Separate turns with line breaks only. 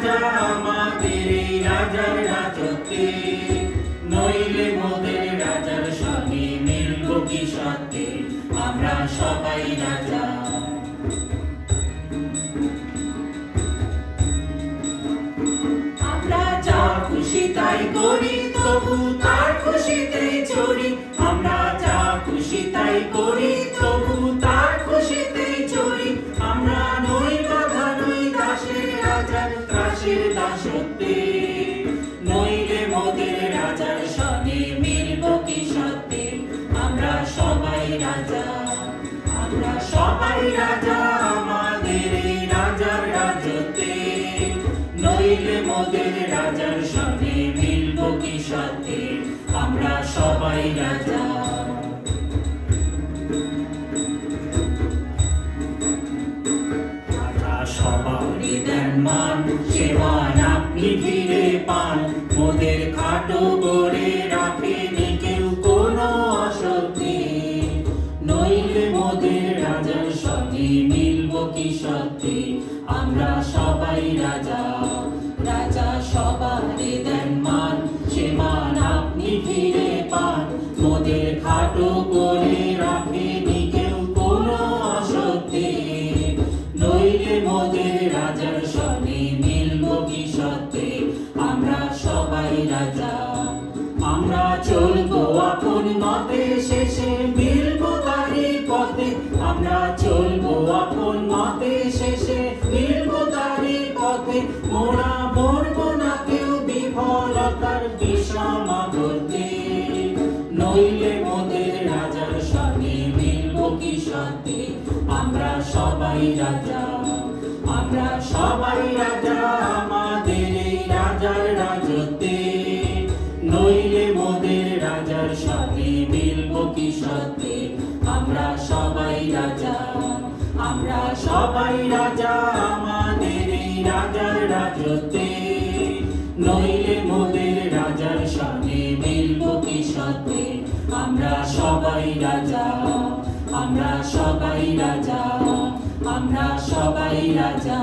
রাজা আমাদের এই রাজার রাজত্বে, নইলে মোদের রাজার সঙ্গে মিলব কি সত্যে, আমরা সবাই রাজা। আমরা যা খুশি তাই করি, তবু তার খুশিতেই চড়ি। আমরা যা খুশি তাই করি, তবু তার খুশিতেই চড়ি। আমরা নই বাধা নই দাসের রাজার ত্রাসের দাসত্বে, নইলে মোদের রাজার সঙ্গে মিলব কি সত্যে, আমরা সবাই রাজা। আমরা সবাই রাজা আমাদের এই রাজার রাজত্বে, নইলে মোদের রাজার সঙ্গে মিলব কি সত্যে, আমরা সবাই রাজা। রাজা সবারই দেন মান, সে মান আপনি ফিরে পান। মোদের খাটো করে রাখেনি কেউ কোনো অশক্তি, নইলে মোদের রাজার সঙ্গে মিলব কি সত্যে, আমরা সবাই রাজা। রাজা সবারই দেন মান, সে মান আপনি ফিরে পান। মোদের খাটো করে রাখেনি কেউ কোনো অশক্তি, নইলে মোদের রাজার সঙ্গে মিলব কি সত্যে, আমরা সবাই রাজা। আমরা চলবো আপন মতে, শেষে মিলব তারই পথে। আমরা চলবো আপন মতে, শেষে মিলব তারই পথে। মোরা মরব না কেউ বিফলতার বিষম করতে, নইলে মোদের রাজার সঙ্গে মিলব কি সত্যে, আমরা সবাই রাজা। আমরা সবাই রাজা আমাদের এই রাজার রাজত্বে, নইলে মোদের রাজার সঙ্গে মিলব কি সত্যে, আমরা সবাই রাজা। আমরা সবাই রাজা আমাদের এই রাজার রাজত্বে, নইলে মোদের রাজার সঙ্গে মিলব কি সত্যে, আমরা সবাই রাজা। আমরা সবাই রাজা, আমরা সবাই রাজা।